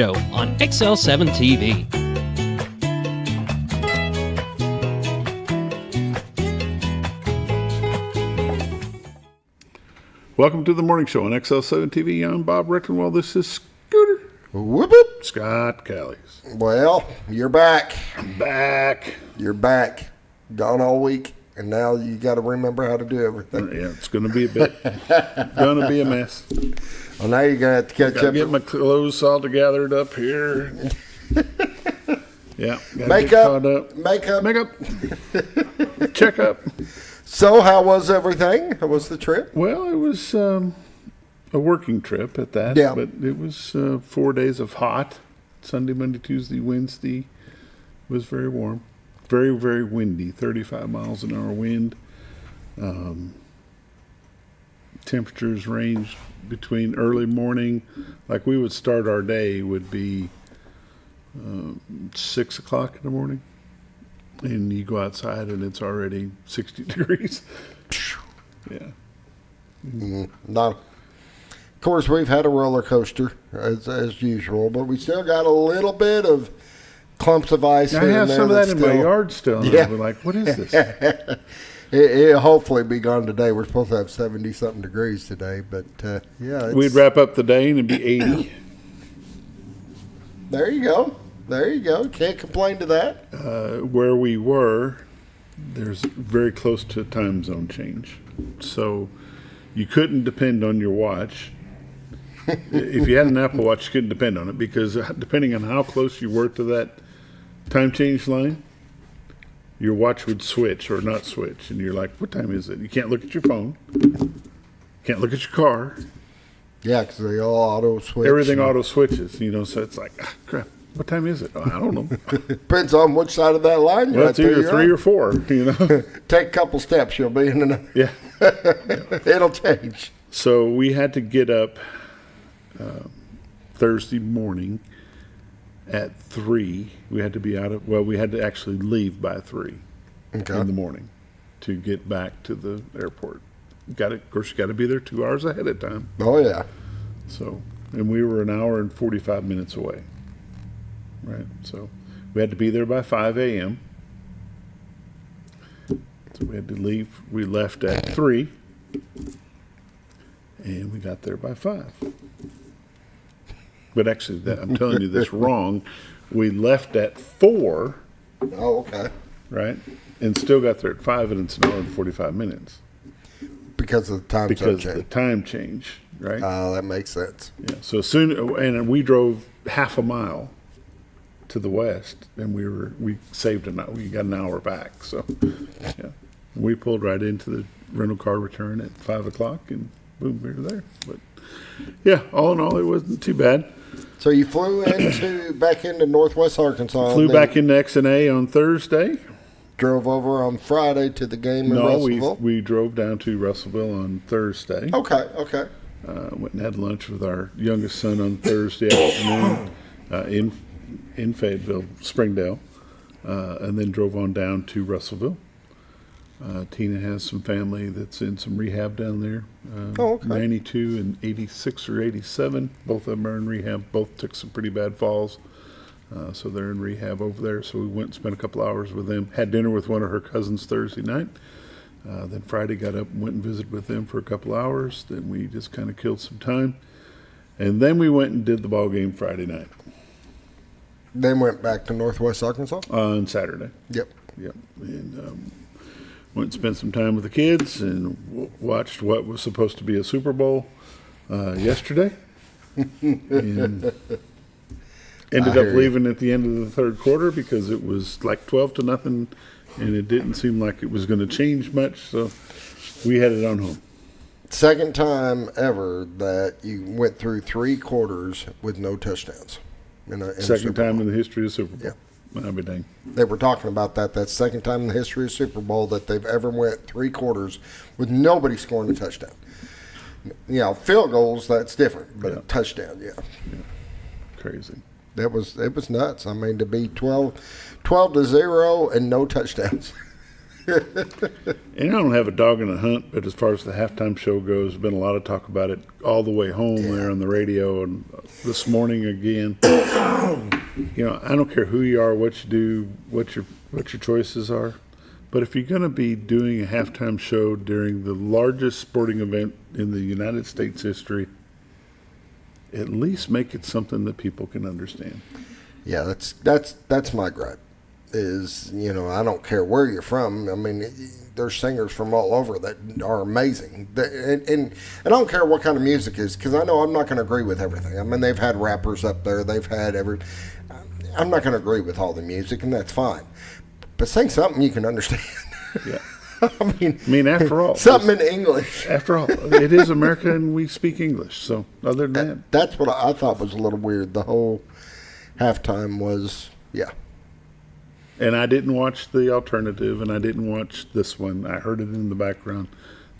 Show on XL7-TV. Welcome to the morning show on XL7-TV. I'm Bob Reckenwell. This is Scooter. Whoop, whoop. Scott Callies. Well, you're back. I'm back. You're back. Gone all week, and now you got to remember how to do everything. Yeah, it's going to be a bit. Going to be a mess. Well, now you're going to have to catch up. Get my clothes all gathered up here. Yeah. Makeup. Checkup. So, how was everything? How was the trip? Well, it was a working trip at that. Yeah. But it was 4 days of hot. Sunday, Monday, Tuesday, Wednesday. It was very warm. Very, very windy. 35 miles an hour wind. Temperatures ranged between early morning, like we would start our day, would be 6 o'clock in the morning. And you go outside and it's already 60 degrees. Yeah. No. Of course, we've had a roller coaster as usual, but we still got a little bit of clumps of ice. I have some of that in my yard still. Yeah. We're like, what is this? It'll hopefully be gone today. We're supposed to have 70-something degrees today, but yeah. We'd wrap up the day and it'd be 80. There you go. There you go. Can't complain to that. Where we were, there's very close to a time zone change. So you couldn't depend on your watch. If you had an Apple Watch, you couldn't depend on it because depending on how close you were to that time change line, your watch would switch or not switch. And you're like, what time is it? You can't look at your phone. Can't look at your car. Yeah, because they all auto switch. Everything auto switches, so it's like, crap. What time is it? Oh, I don't know. Depends on which side of that line you're Well, it's either 3 or 4, Take a couple steps, you'll be in another. Yeah. It'll change. So we had to get up Thursday morning at 3. We had to be we had to actually leave by 3 in the morning to get back to the airport. Of course, you got to be there 2 hours ahead of time. Oh, yeah. So, and we were an hour and 45 minutes away. Right, so we had to be there by 5 a.m. So we had to leave. We left at 3, and we got there by 5. But actually, I'm telling you this wrong. We left at 4. Oh, okay. Right, and still got there at 5, and it's an hour and 45 minutes. Because of the time change. Because of the time change, right? That makes sense. Yeah. So and we drove half a mile to the west, and we saved we got an hour back. So, yeah, we pulled right into the rental car return at 5 o'clock, and boom, we were there. But yeah, all in all, it wasn't too bad. So you flew back into Northwest Arkansas. Flew back into X&A on Thursday. Drove over on Friday to the game in Russellville. We drove down to Russellville on Thursday. Okay. Went and had lunch with our youngest son on Thursday afternoon in Fayetteville, Springdale, and then drove on down to Russellville. Tina has some family that's in some rehab down there. 92 and 86 or 87. Both of them are in rehab. Both took some pretty bad falls. So they're in rehab over there. So we went and spent a couple hours with them. Had dinner with one of her cousins Thursday night. Then Friday got up and went and visited with them for a couple hours. Then we just kind of killed some time. And then we went and did the ball game Friday night. Then went back to Northwest Arkansas? On Saturday. Yep. And went and spent some time with the kids and watched what was supposed to be a Super Bowl yesterday. And ended up leaving at the end of the third quarter because it was like 12-0, and it didn't seem like it was going to change much. So we headed on home. Second time ever that you went through 3 quarters with no touchdowns. Second time in the history of Super Bowl. Yeah. I'll be dang. They were talking about that. That's the second time in the history of Super Bowl that they've ever went 3 quarters with nobody scoring a touchdown. Field goals, that's different, but a touchdown, yeah. Crazy. It was nuts. I mean, to be 12-0 and no touchdowns. And I don't have a dog in the hunt, but as far as the halftime show goes, there's been a lot of talk about it all the way home there on the radio and this morning again. You know, I don't care who you are, what you do, what your choices are, but if you're going to be doing a halftime show during the largest sporting event in the United States history, at least make it something that people can understand. Yeah, that's my gripe. Is, you know, I don't care where you're from. I mean, there's singers from all over that are amazing. And I don't care what kind of music is, because I know I'm not going to agree with everything. I mean, they've had rappers up there. They've had I'm not going to agree with all the music, and that's fine. But sing something you can understand. Yeah. I mean, after all, something in English. After all, it is America and we speak English. So other than that. That's what I thought was a little weird. The whole halftime was, yeah. And I didn't watch the alternative, and I didn't watch this one. I heard it in the background.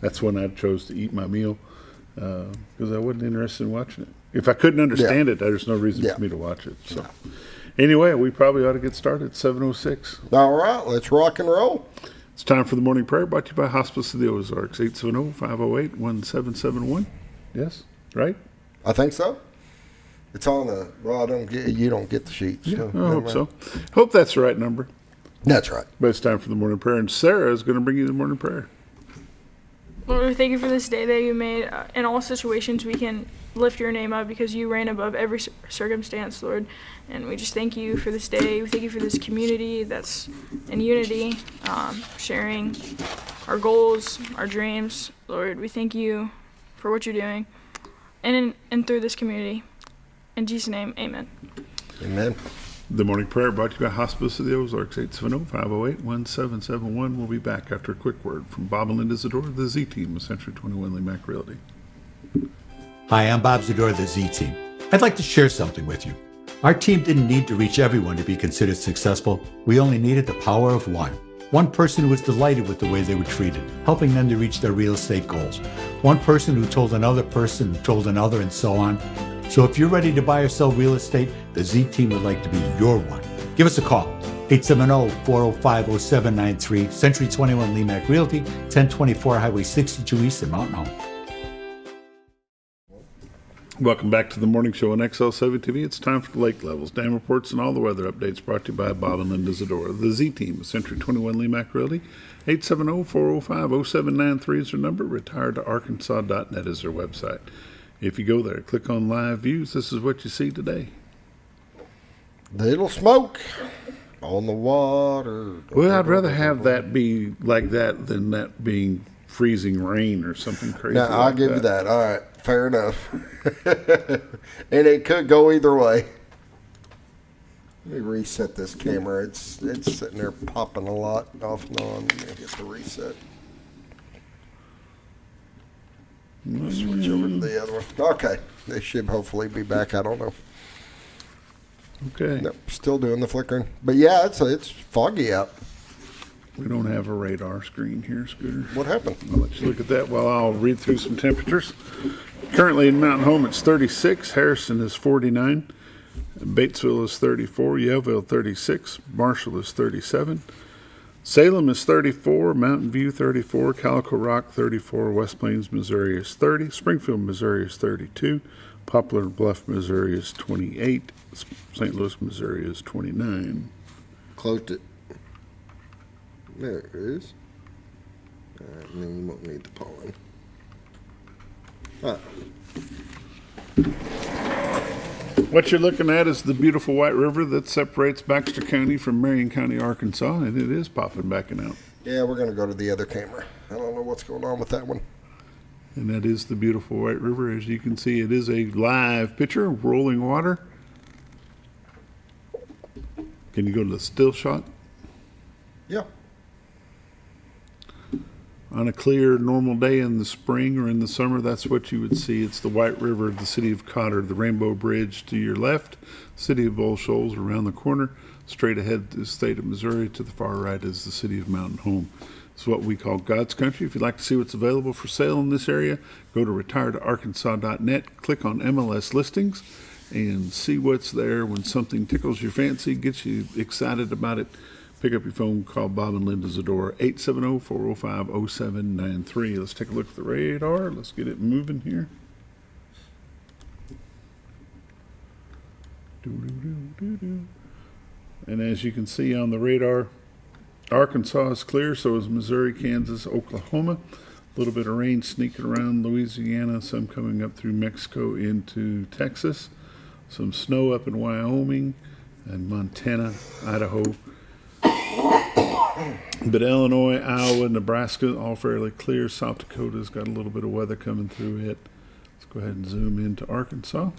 That's when I chose to eat my meal because I wasn't interested in watching it. If I couldn't understand it, there's no reason for me to watch it. So, anyway, we probably ought to get started. 7:06. All right, let's rock and roll. It's time for the morning prayer, brought to you by Hospice of the Ozarks, 870-508-1771. Yes, right? I think so. It's on the. Well, you don't get the sheets. Yeah, So I hope so. Hope that's the right number. That's right. But it's time for the morning prayer, and Sarah is going to bring you the morning prayer. Lord, we thank you for this day that you made. In all situations, we can lift your name up because you reign above every circumstance, Lord. And we just thank you for this day. We thank you for this community that's in unity, sharing our goals, our dreams. Lord, we thank you for what you're doing and through this community. In Jesus' name, amen. Amen. The morning prayer brought to you by Hospice of the Ozarks, 870-508-1771. We'll be back after a quick word from Bob and Linda Zador, the Z-Team of Century 21 Lee Mack Realty. Hi, I'm Bob Zador, the Z-Team. I'd like to share something with you. Our team didn't need to reach everyone to be considered successful. We only needed the power of one. One person who was delighted with the way they were treated, helping them to reach their real estate goals. One person who told another person who told another, and so on. So if you're ready to buy or sell real estate, the Z-Team would like to be your one. Give us a call, 870-405-0793, Century 21 Lee Mack Realty, 1024 Highway 62 East in Mountain Home. Welcome back to the morning show on XL7-TV. It's time for the lake levels, dam reports, and all the weather updates brought to you by Bob and Linda Zador, the Z-Team of Century 21 Lee Mack Realty. 870-405-0793 is their number. Retiredtoarkansas.net is their website. If you go there, click on live views, this is what you see today. Little smoke on the water. Well, I'd rather have that be like that than that being freezing rain or something crazy. Now, I'll give you that. All right, fair enough. And it could go either way. Let me reset this camera. It's sitting there popping a lot off and on. Let me hit the reset. Switch over to the other one. Okay, they should hopefully be back. I don't know. Okay. Nope, still doing the flickering. But yeah, it's foggy out. We don't have a radar screen here, Scooter. What happened? I'll let you look at that while I'll read through some temperatures. Currently in Mountain Home, it's 36. Harrison is 49. Batesville is 34. Yellville 36. Marshall is 37. Salem is 34, Mountain View 34, Calico Rock 34, West Plains, Missouri is 30, Springfield, Missouri is 32, Poplar Bluff, Missouri is 28, St. Louis, Missouri is 29. Closed it. There it is. All right, and then you won't need the pollen. All right. What you're looking at is the beautiful White River that separates Baxter County from Marion County, Arkansas, and it is popping back and out. Yeah, we're going to go to the other camera. I don't know what's going on with that one. And that is the beautiful White River. As you can see, it is a live picture of rolling water. Can you go to the still shot? Yeah. On a clear, normal day in the spring or in the summer, that's what you would see. It's the White River, the city of Cotter, the Rainbow Bridge to your left, city of Bull Shoals around the corner. Straight ahead, the state of Missouri. To the far right is the city of Mountain Home. It's what we call God's country. If you'd like to see what's available for sale in this area, go to retiredtoarkansas.net, click on MLS listings, and see what's there. When something tickles your fancy, gets you excited about it, Pick up your phone, call Bob and Linda Zadora, 870-405-0793. Let's take a look at the radar. Let's get it moving here. Doo-doo-doo-doo-doo. And as you can see on the radar, Arkansas is clear, so is Missouri, Kansas, Oklahoma. A little bit of rain sneaking around Louisiana, some coming up through Mexico into Texas. Some snow up in Wyoming and Montana, Idaho. But Illinois, Iowa, Nebraska, all fairly clear. South Dakota's got a little bit of weather coming through it. Let's go ahead and zoom into Arkansas.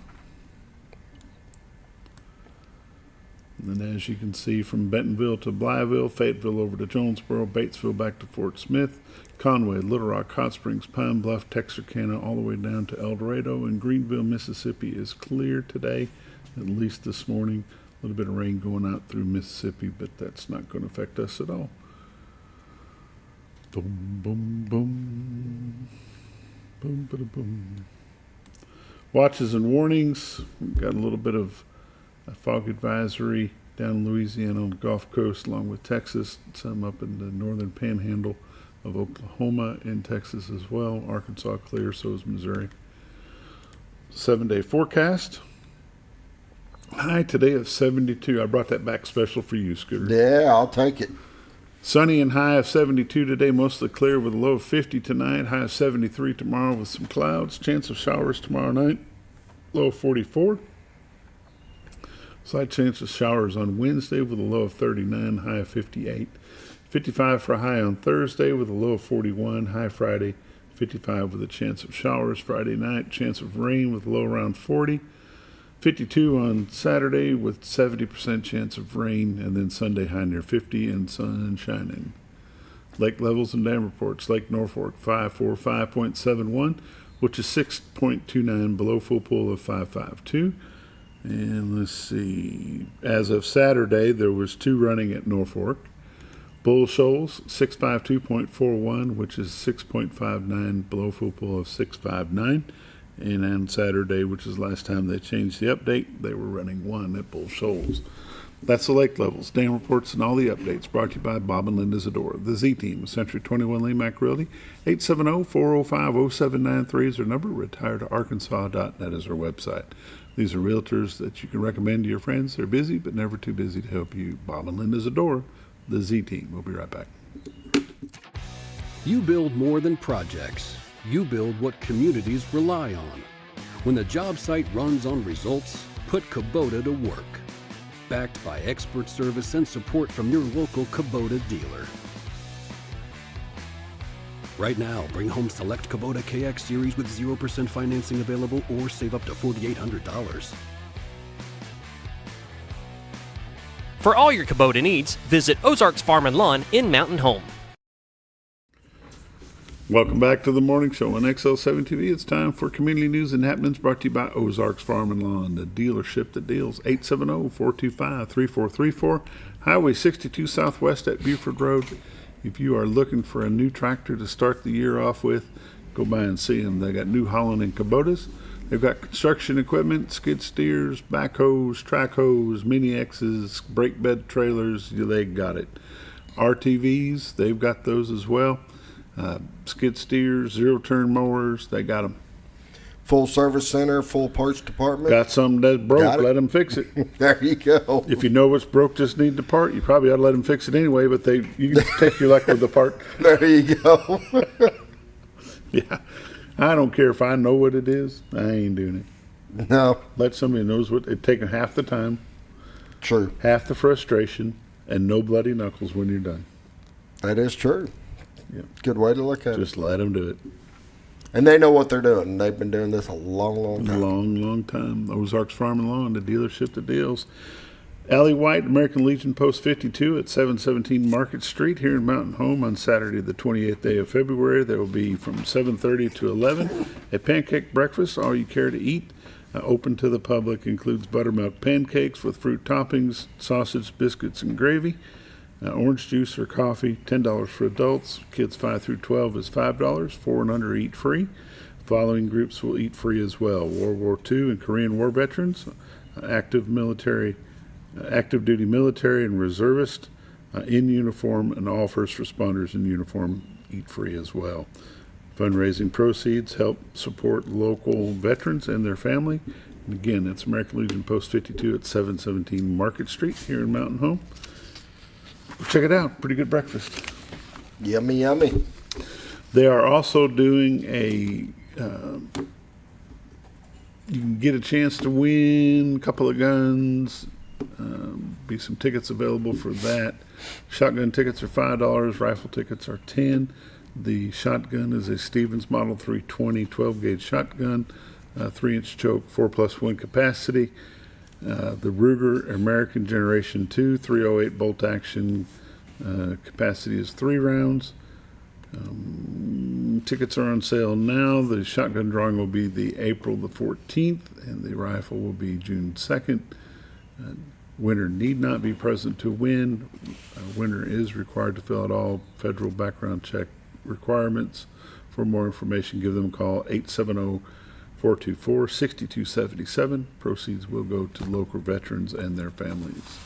And then as you can see, from Bentonville to Blytheville, Fayetteville over to Jonesboro, Batesville back to Fort Smith, Conway, Little Rock, Hot Springs, Pine Bluff, Texarkana, all the way down to El Dorado. And Greenville, Mississippi is clear today, at least this morning. A little bit of rain going out through Mississippi, but that's not going to affect us at all. Boom, boom, boom. Boom, boom, boom. Watches and warnings. We've got a little bit of a fog advisory down in Louisiana on the Gulf Coast, along with Texas, some up in the northern panhandle of Oklahoma and Texas as well. Arkansas clear, so is Missouri. 7-day forecast. High today of 72. I brought that back special for you, Scooter. Yeah, I'll take it. Sunny and high of 72 today, mostly clear with a low of 50 tonight. High of 73 tomorrow with some clouds. Chance of showers tomorrow night. Low of 44. Slight chance of showers on Wednesday with a low of 39, high of 58. 55 for a high on Thursday with a low of 41, high Friday. 55 with a chance of showers Friday night. Chance of rain with a low around 40. 52 on Saturday with 70% chance of rain, and then Sunday high near 50 and sun shining. Lake levels and dam reports. Lake Norfolk 545.71, which is 6.29 below full pool of 552. And let's see, as of Saturday, there was 2 running at Norfolk. Bull Shoals 652.41, which is 6.59 below full pool of 659. And on Saturday, which is the last time they changed the update, they were running 1 at Bull Shoals. That's the lake levels, dam reports, and all the updates brought to you by Bob and Linda Zadora. The Z-Team, Century 21 Lemac Realty. 870-405-0793 is their number. Retiredoarkansas.net is our website. These are realtors that you can recommend to your friends. They're busy, but never too busy to help you. Bob and Linda Zadora, the Z-Team. We'll be right back. You build more than projects. You build what communities rely on. When the job site runs on results, put Kubota to work. Backed by expert service and support from your local Kubota dealer. Right now, bring home select Kubota KX series with 0% financing available or save up to $4,800. For all your Kubota needs, visit Ozarks Farm and Lawn in Mountain Home. Welcome back to the morning show on XL7-TV. It's time for community news and happenings brought to you by Ozarks Farm and Lawn, the dealership that deals. 870-425-3434, Highway 62 Southwest at Buford Road. If you are looking for a new tractor to start the year off with, go by and see them. They got New Holland and Kubotas. They've got construction equipment, skid steers, backhoes, track hoes, mini X's, brake bed trailers. They got it. RTVs, they've got those as well. Skid steers, zero-turn mowers, they got them. Full service center, full parts department. Got something that's broke, let them fix it. There you go. If you know what's broke, just need the part. You probably ought to let them fix it anyway, but you can take your luck with the part. There you go. Yeah, I don't care if I know what it is. I ain't doing it. No. Let somebody who knows what it taking half the time, True. half the frustration, and no bloody knuckles when you're done. That is true. Yep. Good way to look at it. Just let them do it. And they know what they're doing. They've been doing this a long, long time. Long time. Ozarks Farm and Lawn, the dealership that deals. Allie White, American Legion Post 52 at 717 Market Street here in Mountain Home on Saturday, the 28th day of February. There will be from 7:30 to 11 a pancake breakfast, all you care to eat. Open to the public, includes buttermilk pancakes with fruit toppings, sausage, biscuits, and gravy. Orange juice or coffee, $10 for adults. Kids 5 through 12 is $5. 4 and under eat free. Following groups will eat free as well: World War II and Korean War veterans, active duty military and reservist, in uniform, and all first responders in uniform eat free as well. Fundraising proceeds help support local veterans and their family. And again, that's American Legion Post 52 at 717 Market Street here in Mountain Home. Check it out. Pretty good breakfast. Yummy, yummy. They are also doing you can get a chance to win a couple of guns. Be some tickets available for that. Shotgun tickets are $5. Rifle tickets are $10. The shotgun is a Stevens Model 320 12-gauge shotgun, 3-inch choke, 4+ wind capacity. The Ruger American Generation 2 308 bolt action, capacity is 3 rounds. Tickets are on sale now. The shotgun drawing will be the April the 14th, and the rifle will be June 2nd. Winner need not be present to win. Winner is required to fill out all federal background check requirements. For more information, give them a call, 870-424-6277. Proceeds will go to local veterans and their families.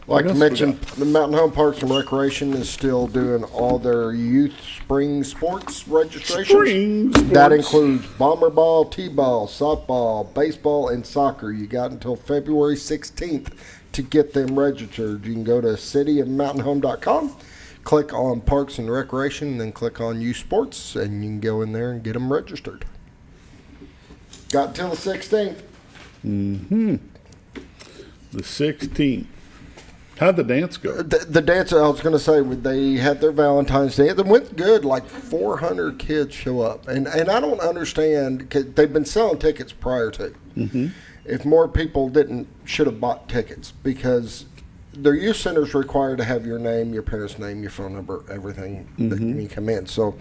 Like What I else we mentioned, the Mountain Home Parks and Recreation is still doing all their youth spring sports registrations. That includes bomber ball, t-ball, softball, baseball, and soccer. You got until February 16th to get them registered. You can go to cityofmountainhome.com, click on Parks and Recreation, and then click on Youth Sports, and you can go in there and get them registered. Got until the 16th. The 16th. How'd the dance go? The dance, I was going to say, they had their Valentine's Day. It went good. Like 400 kids show up. And I don't understand, 'cause they've been selling tickets prior to. If more people should have bought tickets, because their youth center is required to have your name, your parents' name, your phone number, everything that you come in. So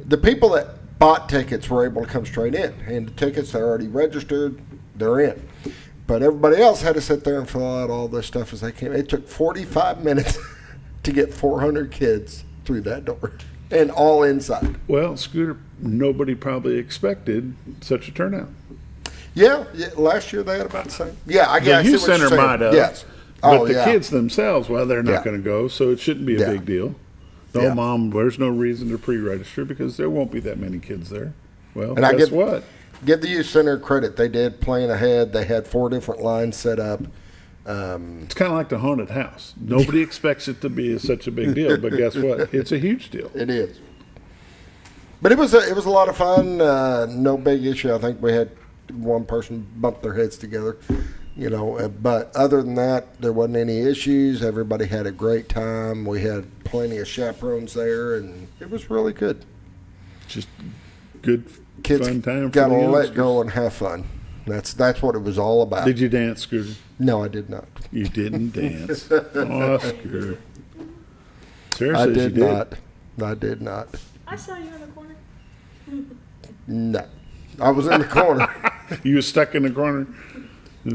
the people that bought tickets were able to come straight in. And the tickets, they're already registered, they're in. But everybody else had to sit there and fill out all this stuff as they came. It took 45 minutes to get 400 kids through that door and all inside. Well, Scooter, nobody probably expected such a turnout. Yeah, last year they had about the same. Yeah, I guess The youth center might have. Yes. But the kids themselves, well, they're not Yeah. going to go, so it shouldn't be a Yeah. big deal. No, Yeah. Mom, there's no reason to pre-register because there won't be that many kids there. Well, And I guess get- what? Give the youth center credit. They did plan ahead. They had 4 different lines set up. It's kind of like the haunted house. Nobody expects it to be such a big deal, but guess what? It's a huge deal. It is. But it was a lot of fun. No big issue. I think we had one person bump their heads together, But other than that, there wasn't any issues. Everybody had a great time. We had plenty of chaperones there, and it was really good. Just good, Kids fun time. got to for the let youngsters. go and have fun. That's what it was all about. Did you dance, Scooter? No, I did not. You didn't dance. Oh, Scooter. Sarah I says did you did. not. I did not. I saw you in the corner. No. I was in the corner. You were stuck in the corner.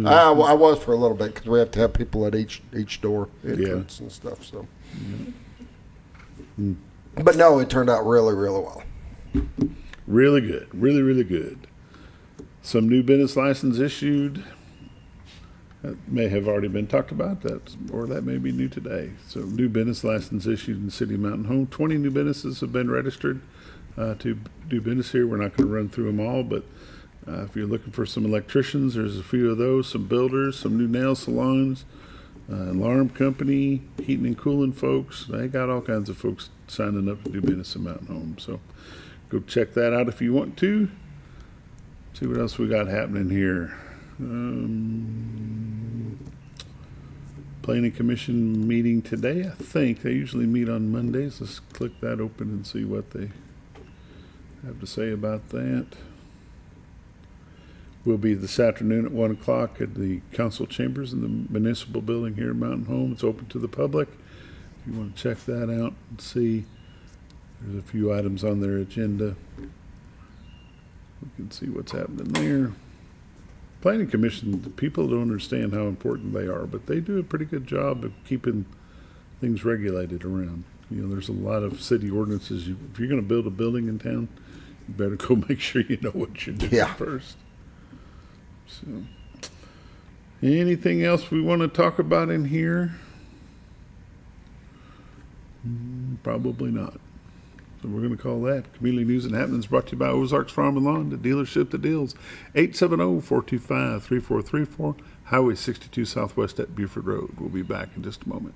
I was for a little bit because we have to have people at each door entrance and stuff. So, but no, it turned out really, really well. Really good. Really, really good. Some new business license issued. That may have already been talked about, or that may be new today. So new business license issued in the city of Mountain Home. 20 new businesses have been registered to do business here. We're not going to run through them all, but if you're looking for some electricians, there's a few of those, some builders, some new nail salons, alarm company, heating and cooling folks. They got all kinds of folks signing up to do business in Mountain Home. So go check that out if you want to. See what else we got happening here. Planning Commission meeting today, I think. They usually meet on Mondays. Let's click that open and see what they have to say about that. We'll be this afternoon at 1 o'clock at the council chambers in the municipal building here at Mountain Home. It's open to the public. If you want to check that out and see, there's a few items on their agenda. We can see what's happening there. Planning Commission, the people don't understand how important they are, but they do a pretty good job of keeping things regulated around. There's a lot of city ordinances. If you're going to build a building in town, you better go make sure you know what you're doing first. So, anything else we want to talk about in here? Probably not. So we're going to call that Community News and Happenings, brought to you by Ozarks Farm and Lawn, the dealership that deals. 870-425-3434, Highway 62 Southwest at Buford Road. We'll be back in just a moment.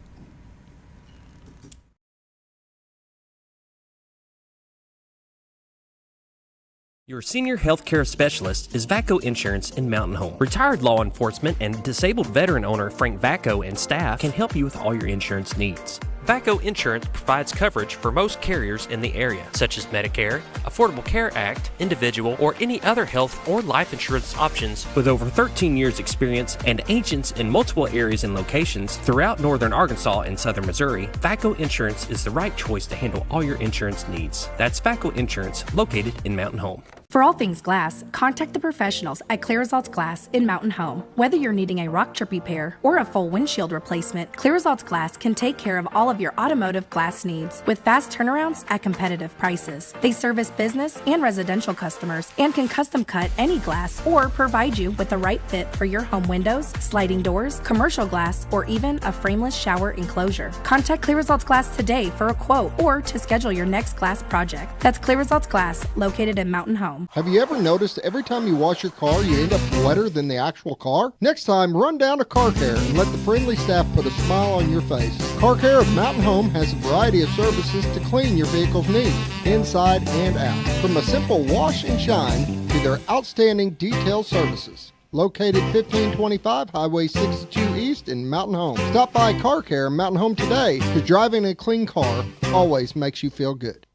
Your senior healthcare specialist is VACO Insurance in Mountain Home. Retired law enforcement and disabled veteran owner Frank VACO and staff can help you with all your insurance needs. VACO Insurance provides coverage for most carriers in the area, such as Medicare, Affordable Care Act, individual, or any other health or life insurance options. With over 13 years experience and agents in multiple areas and locations throughout northern Arkansas and southern Missouri, VACO Insurance is the right choice to handle all your insurance needs. That's VACO Insurance, located in Mountain Home. For all things glass, contact the professionals at Clear Results Glass in Mountain Home. Whether you're needing a rock chip repair or a full windshield replacement, Clear Results Glass can take care of all of your automotive glass needs with fast turnarounds at competitive prices. They service business and residential customers and can custom cut any glass or provide you with the right fit for your home windows, sliding doors, commercial glass, or even a frameless shower enclosure. Contact Clear Results Glass today for a quote or to schedule your next glass project. That's Clear Results Glass, located in Mountain Home. Have you ever noticed every time you wash your car, you end up wetter than the actual car? Next time, run down to Car Care and let the friendly staff put a smile on your face. Car Care of Mountain Home has a variety of services to clean your vehicle's needs, inside and out. From a simple wash and shine to their outstanding detail services. Located 1525 Highway 62 East in Mountain Home. Stop by Car Care in Mountain Home today, because driving a clean car always makes you feel good.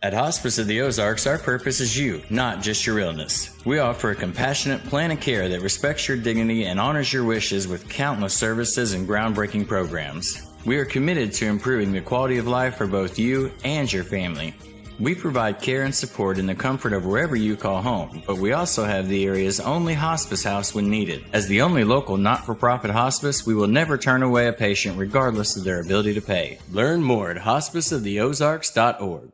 At Hospice of the Ozarks, our purpose is you, not just your illness. We offer a compassionate plan of care that respects your dignity and honors your wishes with countless services and groundbreaking programs. We are committed to improving the quality of life for both you and your family. We provide care and support in the comfort of wherever you call home, but we also have the area's only hospice house when needed. As the only local not-for-profit hospice, we will never turn away a patient regardless of their ability to pay. Learn more at hospiceoftheozarks.org.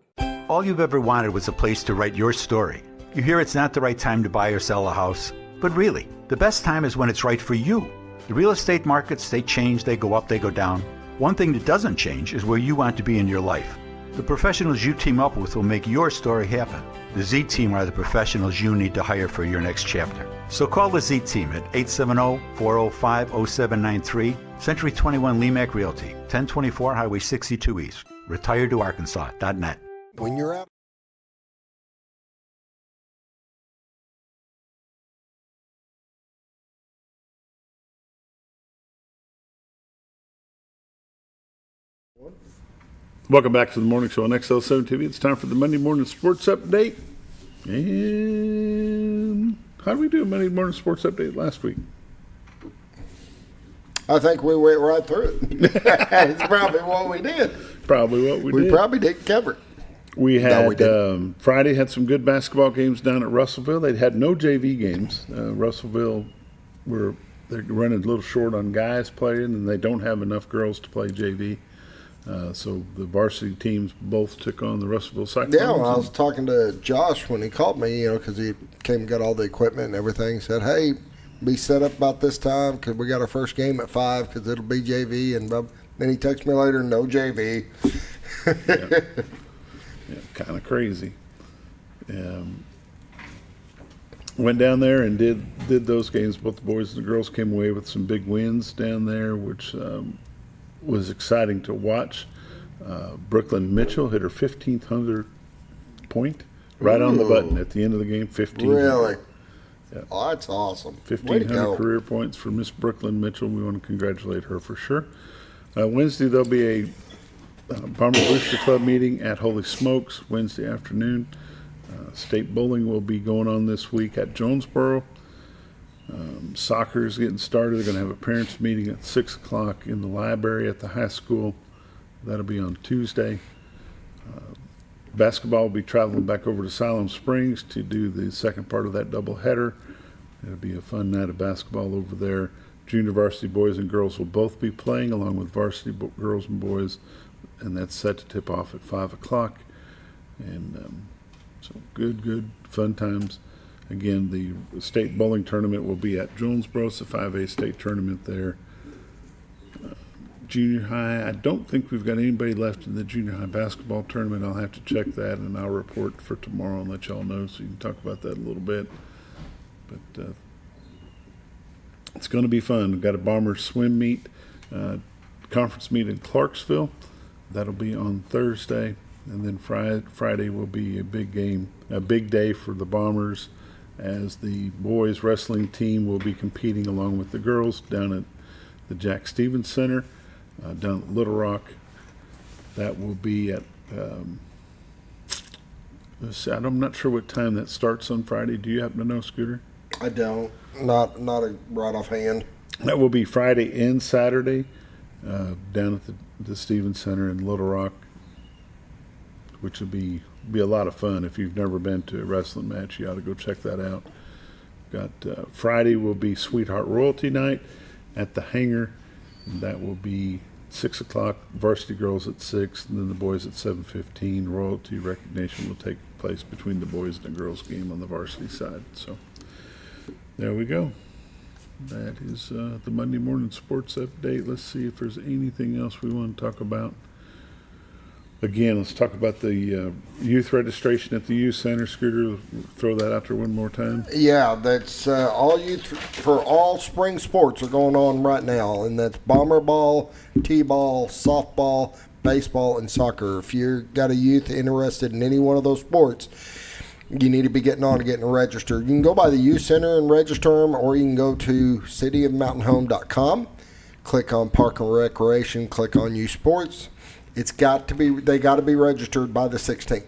All you've ever wanted was a place to write your story. You hear it's not the right time to buy or sell a house, but really, the best time is when it's right for you. The real estate markets, they change, they go up, they go down. One thing that doesn't change is where you want to be in your life. The professionals you team up with will make your story happen. The Z Team are the professionals you need to hire for your next chapter. So call the Z Team at 870-405-0793, Century 21 Lemac Realty, 1024 Highway 62 East, retiredtoarkansas.net. When you're out. Welcome back to the morning show on XL7-TV. It's time for the Monday morning sports update. And how did we do a Monday morning sports update last week? I think we went right through it. It's probably what we did. Probably what we did. We probably didn't cover it. We had Friday had some good basketball games down at Russellville. They had no JV games. Russellville they're running a little short on guys playing, and they don't have enough girls to play JV. So the varsity teams both took on the Russellville Cyclones. Yeah, well, I was talking to Josh when he called me, because he came and got all the equipment and everything. Said, hey, be set up about this time because we got our first game at 5 because it'll be JV. And then he texted me later, no JV. Yeah, kind of crazy. Went down there and did those games. Both the boys and the girls came away with some big wins down there, which was exciting to watch. Brooklyn Mitchell hit her 1,500th point right on the button at the end of the game. 1,500. Really? Yeah. Oh, that's awesome. 1,500 career points for Miss Brooklyn Mitchell. We want to congratulate her for sure. Wednesday there'll be a Palmer Booster Club meeting at Holy Smokes Wednesday afternoon. State bowling will be going on this week at Jonesboro. Soccer is getting started. They're going to have a parents meeting at 6 o'clock in the library at the high school. That'll be on Tuesday. Basketball will be traveling back over to Siloam Springs to do the second part of that doubleheader. It'll be a fun night of basketball over there. Junior varsity boys and girls will both be playing along with varsity girls and boys, and that's set to tip off at 5 o'clock. And so good fun times. Again, the state bowling tournament will be at Jonesboro. It's a 5A state tournament there. junior high. I don't think we've got anybody left in the junior high basketball tournament. I'll have to check that, and I'll report for tomorrow and let y'all know so you can talk about that a little bit. But it's going to be fun. We've got a Bombers swim meet, conference meet in Clarksville. That'll be on Thursday. And then Friday will be a big game, a big day for the Bombers, as the boys wrestling team will be competing along with the girls down at the Jack Stevens Center, down at Little Rock. That will be at, I'm not sure what time that starts on Friday. Do you happen to know, Scooter? I don't. Not right offhand. That will be Friday and Saturday down at the Stevens Center in Little Rock, which will be a lot of fun. If you've never been to a wrestling match, you ought to go check that out. Got Friday will be Sweetheart Royalty Night at the Hangar. And that will be 6 o'clock. Varsity girls at 6, and then the boys at 7:15. Royalty recognition will take place between the boys and the girls game on the varsity side. So there we go. That is the Monday morning sports update. Let's see if there's anything else we want to talk about. Again, let's talk about the youth registration at the youth center. Scooter, throw that out there one more time. Yeah, that's all youth for all spring sports are going on right now, and that's bomber ball, t-ball, softball, baseball, and soccer. If you've got a youth interested in any one of those sports, you need to be getting on and getting registered. You can go by the youth center and register them, or you can go to cityofmountainhome.com, click on Park and Recreation, click on Youth Sports. They got to be registered by the 16th.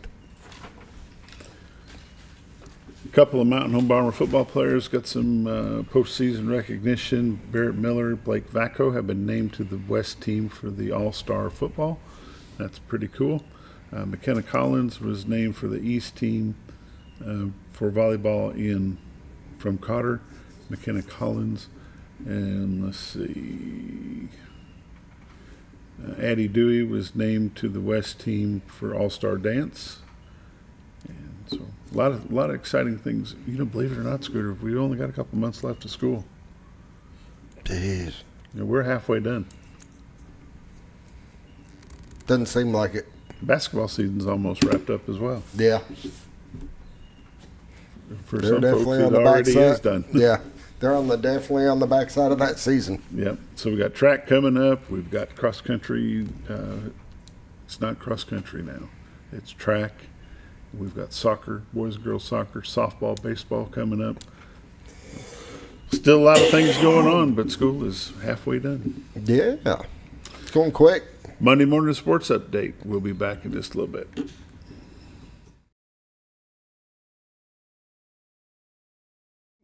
A couple of Mountain Home Bomber football players got some postseason recognition. Barrett Miller, Blake Vacco have been named to the West team for the All-Star football. That's pretty cool. McKenna Collins was named for the East team for volleyball from Cotter. McKenna Collins. And let's see. Addie Dewey was named to the West team for All-Star Dance. And so a lot of exciting things. You know, believe it or not, Scooter, we've only got a couple months left of school. Jeez. You know, we're halfway done. Doesn't seem like it. Basketball season's almost wrapped up as well. Yeah. For They're some folks, definitely it on the already backside. is done. Yeah. They're definitely on the backside of that season. Yep. So we got track coming up. We've got cross country. It's not cross country now. It's track. We've got soccer, boys and girls soccer, softball, baseball coming up. Still a lot of things going on, but school is halfway done. Yeah. It's going quick. Monday morning sports update. We'll be back in just a little bit.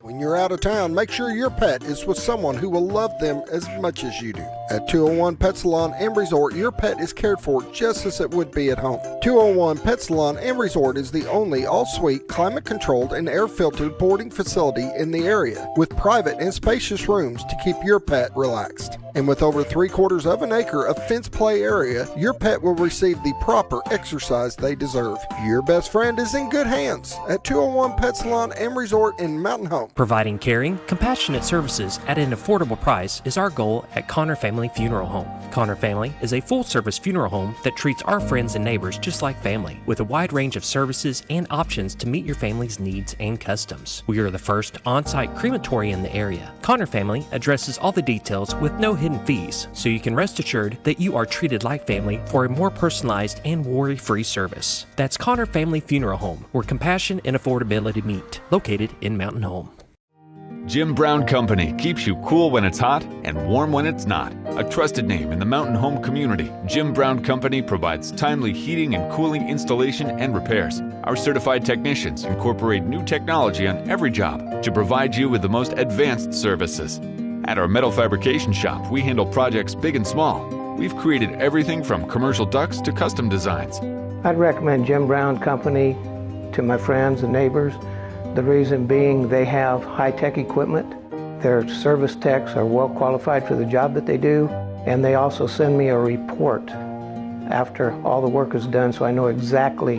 When you're out of town, make sure your pet is with someone who will love them as much as you do. At 201 Pet Salon and Resort, your pet is cared for just as it would be at home. 201 Pet Salon and Resort is the only all-suite, climate-controlled, and air-filtered boarding facility in the area, with private and spacious rooms to keep your pet relaxed. And with over 3/4 of an acre of fenced play area, your pet will receive the proper exercise they deserve. Your best friend is in good hands at 201 Pet Salon and Resort in Mountain Home. Providing caring, compassionate services at an affordable price is our goal at Connor Family Funeral Home. Connor Family is a full-service funeral home that treats our friends and neighbors just like family, with a wide range of services and options to meet your family's needs and customs. We are the first on-site crematory in the area. Connor Family addresses all the details with no hidden fees, so you can rest assured that you are treated like family for a more personalized and worry-free service. That's Connor Family Funeral Home, where compassion and affordability meet, located in Mountain Home. Jim Brown Company keeps you cool when it's hot and warm when it's not. A trusted name in the Mountain Home community, Jim Brown Company provides timely heating and cooling installation and repairs. Our certified technicians incorporate new technology on every job to provide you with the most advanced services. At our metal fabrication shop, we handle projects big and small. We've created everything from commercial ducts to custom designs. I'd recommend Jim Brown Company to my friends and neighbors. The reason being they have high-tech equipment. Their service techs are well qualified for the job that they do, and they also send me a report after all the work is done so I know exactly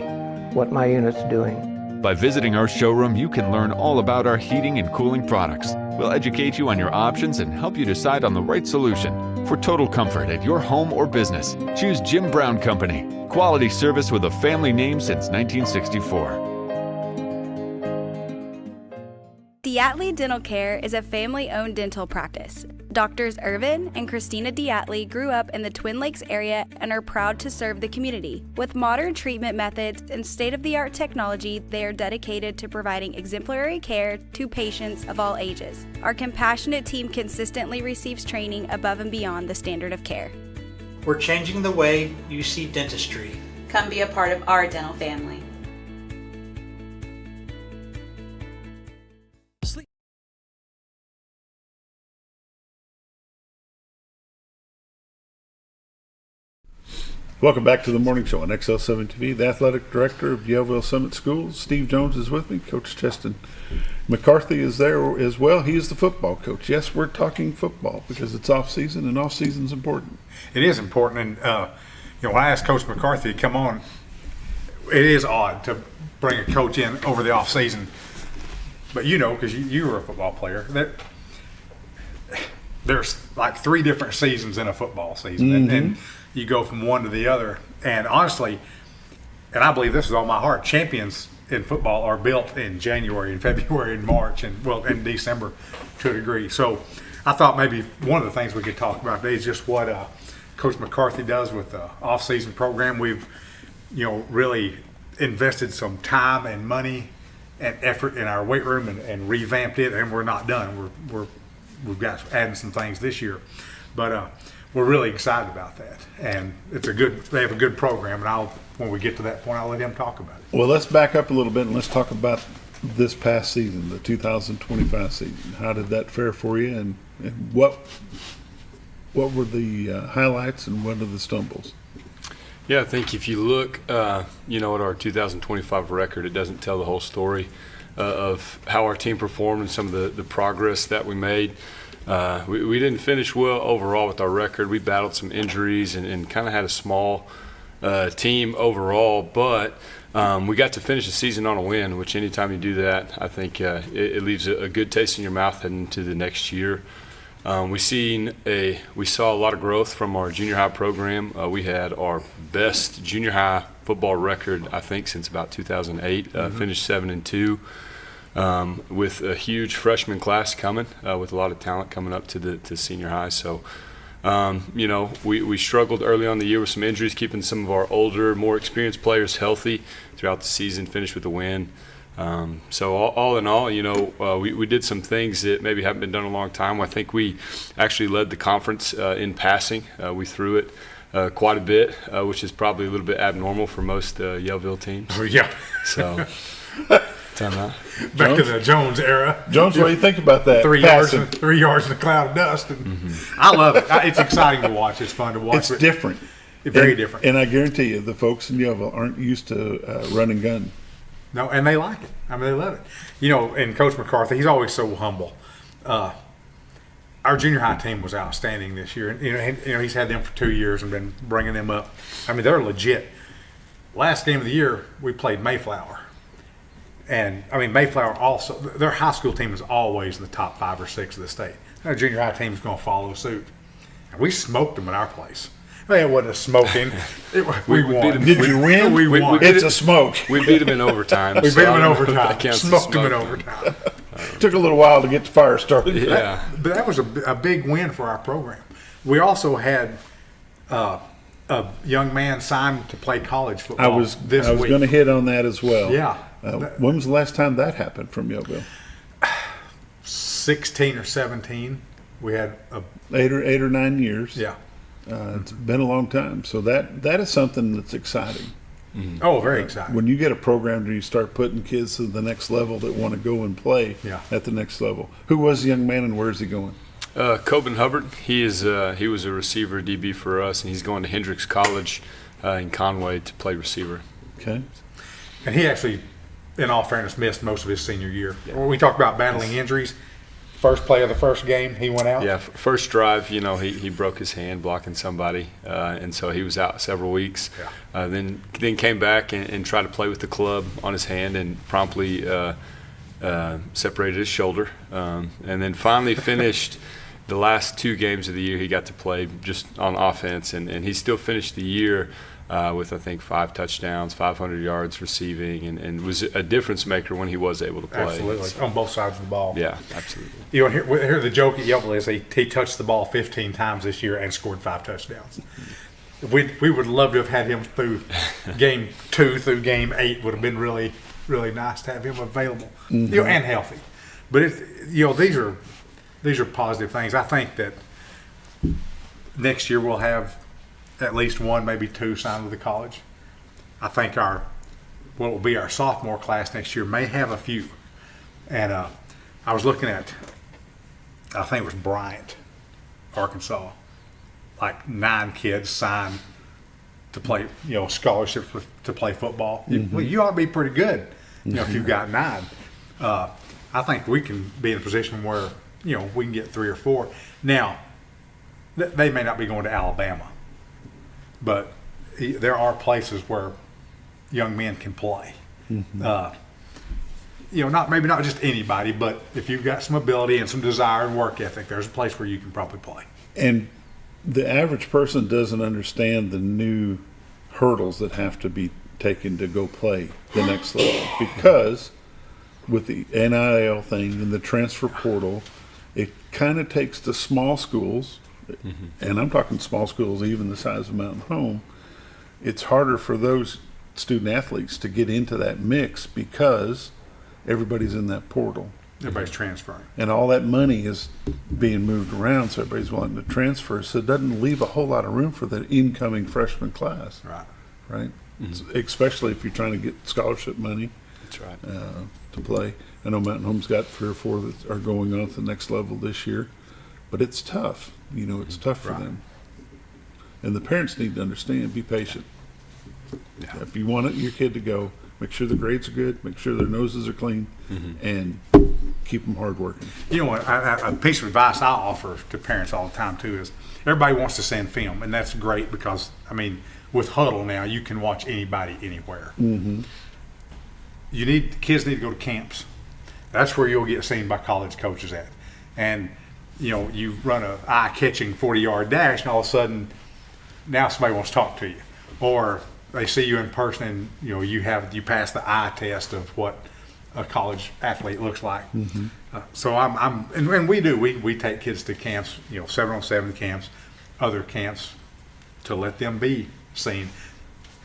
what my unit's doing. By visiting our showroom, you can learn all about our heating and cooling products. We'll educate you on your options and help you decide on the right solution. For total comfort at your home or business, choose Jim Brown Company. Quality service with a family name since 1964. Diatley Dental Care is a family-owned dental practice. Doctors Irvin and Christina Diatley grew up in the Twin Lakes area and are proud to serve the community. With modern treatment methods and state-of-the-art technology, they are dedicated to providing exemplary care to patients of all ages. Our compassionate team consistently receives training above and beyond the standard of care. We're changing the way you see dentistry. Come be a part of our dental family. Welcome back to the morning show on XL7-TV. The athletic director of Yellville Summit Schools, Steve Jones, is with me. Coach Chaseton McCarthy is there as well. He is the football coach. Yes, we're talking football because it's off season, and off season is important. It is important, and when I asked Coach McCarthy to come on, it is odd to bring a coach in over the off season. But because you were a football player, there's like 3 different seasons in a football season, and you go from one to the other. And honestly, and I believe this is all my heart, champions in football are built in January and February and March and in December to a degree. So I thought maybe one of the things we could talk about today is just what Coach McCarthy does with the off-season program. We've really invested some time and money and effort in our weight room and revamped it, and we're not done. We've got adding some things this year, but we're really excited about that, and they have a good program, and when we get to that point, I'll let him talk about it. Well, let's back up a little bit and let's talk about this past season, the 2025 season. How did that fare for you, and what were the highlights and what are the stumbles? Yeah, I think if you look, at our 2025 record, it doesn't tell the whole story of how our team performed and some of the progress that we made. We didn't finish well overall with our record. We battled some injuries and kind of had a small team overall, but we got to finish the season on a win, which anytime you do that, I think it leaves a good taste in your mouth heading into the next year. We saw a lot of growth from our junior high program. We had our best junior high football record, I think, since about 2008. Finished 7-2. With a huge freshman class coming, with a lot of talent coming up to senior high. So, we struggled early on in the year with some injuries, keeping some of our older, more experienced players healthy throughout the season, finished with a win. So all in all, we did some things that maybe haven't been done in a long time. I think we actually led the conference in passing. We threw it quite a bit, which is probably a little bit abnormal for most Yellville teams. Oh, yeah. So... Back to the Jones era. Jones, what do you think about that? 3 yards in a cloud of dust. And I love it. It's exciting to watch. It's fun to watch. It's different. Very different. And I guarantee you, the folks in Yellville aren't used to run and gun. No, and they like it. I mean, they love it. And Coach McCarthy, he's always so humble. Our junior high team was outstanding this year. And, he's had them for 2 years and been bringing them up. I mean, they're legit. Last game of the year, we played Mayflower. And, Mayflower also, their high school team is always in the top 5 or 6 of the state. Their junior high team is going to follow suit. And we smoked them at our place. It wasn't a smoking. We won. Did you win? We won. It's a smoke. We beat them in overtime. We beat them in overtime. Smoked them in overtime. Took a little while to get the fire started. Yeah. But that was a big win for our program. We also had a young man signed to play college football I was week. going to hit on that as well. Yeah. When was the last time that happened from Yellville? 16 or 17. We had 8 or 9 years. Yeah. It's been a long time. So that is something that's exciting. Mm-hmm. Oh, very exciting. When you get a program where you start putting kids to the next level that want to go and play at the next level. Who was the young man and where is he going? Coben Hubbard. He was a receiver DB for us, and he's going to Hendrix College in Conway to play receiver. Okay. And he actually, in all fairness, missed most of his senior year. Yeah. When we talked about battling injuries, first play of the first game, he went out. Yeah, first drive, he broke his hand blocking somebody, and so he was out several weeks. Yeah. Then came back and tried to play with the club on his hand, and promptly separated his shoulder, and then finally finished the last 2 games of the year. He got to play just on offense, and he still finished the year with, I think, 5 touchdowns, 500 yards receiving, and was a difference maker when he was able to play. Absolutely, on both sides of the ball. Yeah, absolutely. You know, here the joke at Yellville is he touched the ball 15 times this year and scored 5 touchdowns. We would love to have had him through game 2 through game 8. Would have been really, really nice to have him available, you know, and healthy. But these are positive things. I think that next year we'll have at least 1, maybe 2 signed with the college. I think what will be our sophomore class next year may have a few. And I was looking at, I think it was Bryant, Arkansas. Like 9 kids signed to play, you know, scholarships to play football. Well, you ought to be pretty good, you know, if you've got 9. I think we can be in a position where, you know, we can get 3 or 4. Now, they may not be going to Alabama, but there are places where young men can play. You know, maybe not just anybody, but if you've got some ability and some desire and work ethic, there's a place where you can probably play. And the average person doesn't understand the new hurdles that have to be taken to go play the next level, because with the NIL thing and the transfer portal, it kind of takes the small schools, and I'm talking small schools even the size of Mountain Home, it's harder for those student athletes to get into that mix because everybody's in that portal. Everybody's transferring. And all that money is being moved around, so everybody's wanting to transfer. So it doesn't leave a whole lot of room for the incoming freshman class. Right? Especially if you're trying to get scholarship money. That's right. To play. I know Mountain Home's got 3 or 4 that are going on to the next level this year. But it's tough. You know, it's tough for them. And the parents need to understand, be patient. Yeah. If you want your kid to go, make sure the grades are good, make sure their noses are clean, and keep them hardworking. You know what? A piece of advice I offer to parents all the time too is everybody wants to send film, and that's great because, I mean, with Huddle now, you can watch anybody anywhere. Kids need to go to camps. That's where you'll get seen by college coaches at. And you know, you run a eye-catching 40-yard dash, and all of a sudden, now somebody wants to talk to you, or they see you in person, and you know you pass the eye test of what a college athlete looks like. So and we take kids to camps, you know, 7-on-7 camps, other camps, to let them be seen,